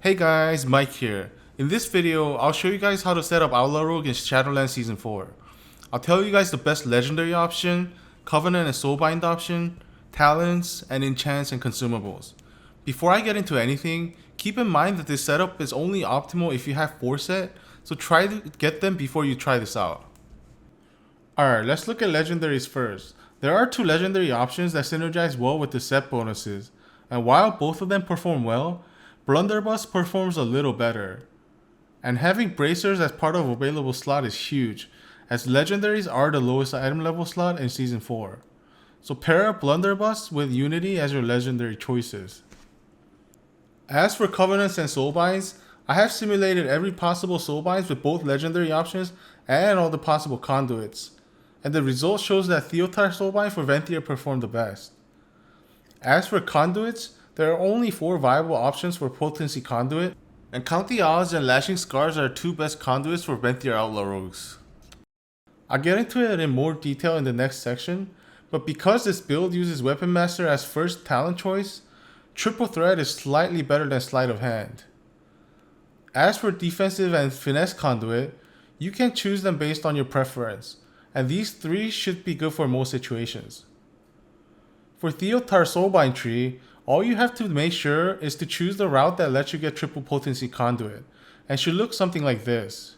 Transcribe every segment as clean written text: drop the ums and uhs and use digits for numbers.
Hey guys, Mike here. In this video, I'll show you guys how to set up Outlaw Rogue in Shadowland Season 4. I'll tell you guys the best Legendary option, Covenant and Soulbind option, talents, and enchants and consumables. Before I get into anything, keep in mind that this setup is only optimal if you have 4 set, so try to get them before you try this out. Alright, let's look at Legendaries first. There are 2 Legendary options that synergize well with the set bonuses, and while both of them perform well, Blunderbuss performs a little better. And having bracers as part of available slot is huge, as Legendaries are the lowest item level slot in Season 4. So pair up Blunderbuss with Unity as your Legendary choices. As for Covenants and Soulbinds, I have simulated every possible Soulbinds with both Legendary options and all the possible conduits, and the result shows that Theotar Soulbind for Venthyr performed the best. As for conduits, there are only 4 viable options for Potency Conduit, and Count the Odds and Lashing Scars are 2 best conduits for Venthyr Outlaw Rogues. I'll get into it in more detail in the next section, but because this build uses Weapon Master as first talent choice, Triple Threat is slightly better than Sleight of Hand. As for Defensive and Finesse Conduit, you can choose them based on your preference, and these 3 should be good for most situations. For Theotar Soulbind tree, all you have to make sure is to choose the route that lets you get triple potency conduit, and should look something like this.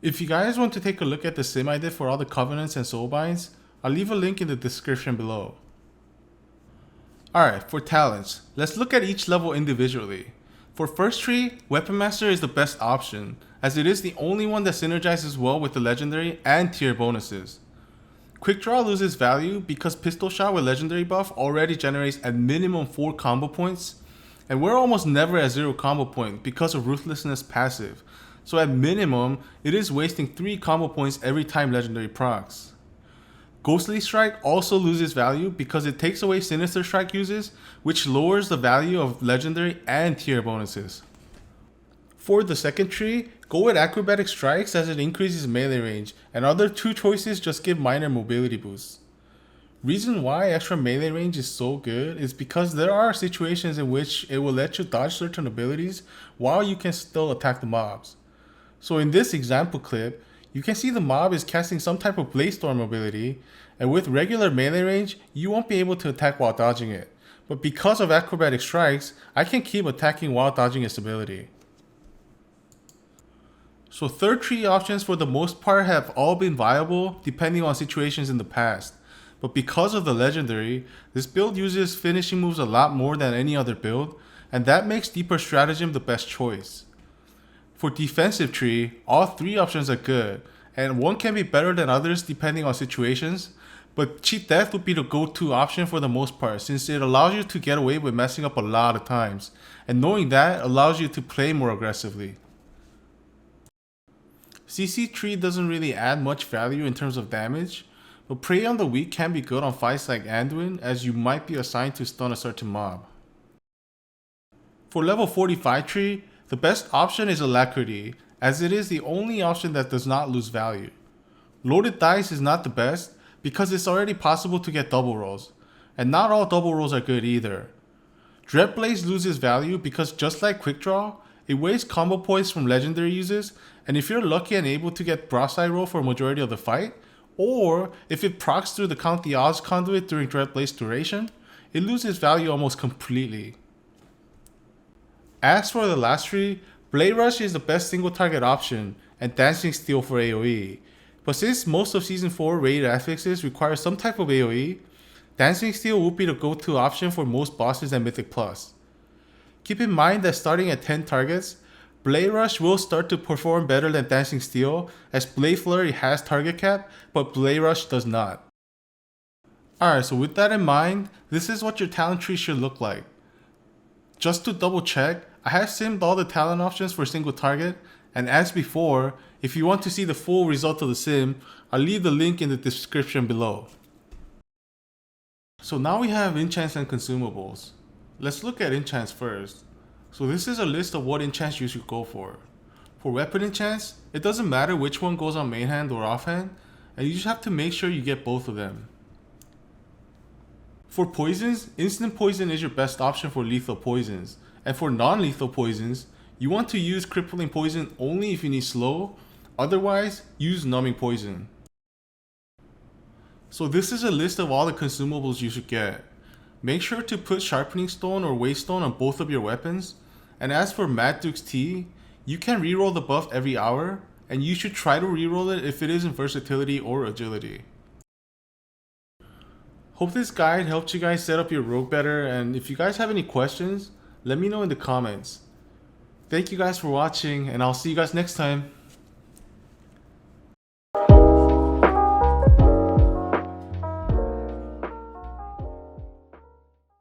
If you guys want to take a look at the sim I did for all the Covenants and Soulbinds, I'll leave a link in the description below. Alright, for talents, let's look at each level individually. For first tree, Weapon Master is the best option, as it is the only one that synergizes well with the Legendary and tier bonuses. Quick Draw loses value because Pistol Shot with Legendary buff already generates at minimum 4 combo points, and we're almost never at 0 combo point because of Ruthlessness passive, so at minimum, it is wasting 3 combo points every time Legendary procs. Ghostly Strike also loses value because it takes away Sinister Strike uses, which lowers the value of Legendary and tier bonuses. For the second tree, go with Acrobatic Strikes as it increases melee range, and other 2 choices just give minor mobility boosts. Reason why extra melee range is so good is because there are situations in which it will let you dodge certain abilities while you can still attack the mobs. So in this example clip, you can see the mob is casting some type of Blaze Storm ability, and with regular melee range, you won't be able to attack while dodging it. But because of Acrobatic Strikes, I can keep attacking while dodging its ability. So third tree options for the most part have all been viable depending on situations in the past. But because of the Legendary, this build uses finishing moves a lot more than any other build, and that makes Deeper Stratagem the best choice. For defensive tree, all 3 options are good, and one can be better than others depending on situations, but Cheat Death would be the go-to option for the most part since it allows you to get away with messing up a lot of times, and knowing that allows you to play more aggressively. CC tree doesn't really add much value in terms of damage, but Prey on the Weak can be good on fights like Anduin as you might be assigned to stun a certain mob. For level 45 tree, the best option is Alacrity, as it is the only option that does not lose value. Loaded Dice is not the best because it's already possible to get double rolls, and not all double rolls are good either. Dreadblaze loses value because just like Quick Draw, it wastes combo points from Legendary uses, and if you're lucky and able to get Broadside roll for a majority of the fight, or if it procs through the Count the Odds conduit during Dreadblaze duration, it loses value almost completely. As for the last tree, Blade Rush is the best single target option, and Dancing Steel for AoE. But since most of Season 4 rated affixes require some type of AoE, Dancing Steel would be the go-to option for most bosses and Mythic Plus. Keep in mind that starting at 10 targets, Blade Rush will start to perform better than Dancing Steel, as Blade Flurry has target cap, but Blade Rush does not. Alright, so with that in mind, this is what your talent tree should look like. Just to double check, I have simmed all the talent options for single target, and as before, if you want to see the full result of the sim, I'll leave the link in the description below. So now we have enchants and consumables. Let's look at enchants first. So this is a list of what enchants you should go for. For weapon enchants, it doesn't matter which one goes on main hand or offhand, and you just have to make sure you get both of them. For poisons, instant poison is your best option for lethal poisons, And for non-lethal poisons, you want to use crippling poison only if you need slow, otherwise use numbing poison. So this is a list of all the consumables you should get. Make sure to put sharpening stone or waste stone on both of your weapons. And as for Mad Duke's tea, you can reroll the buff every hour, and you should try to reroll it if it is in versatility or agility. Hope this guide helped you guys set up your rogue better, and if you guys have any questions, let me know in the comments. Thank you guys for watching, and I'll see you guys next time.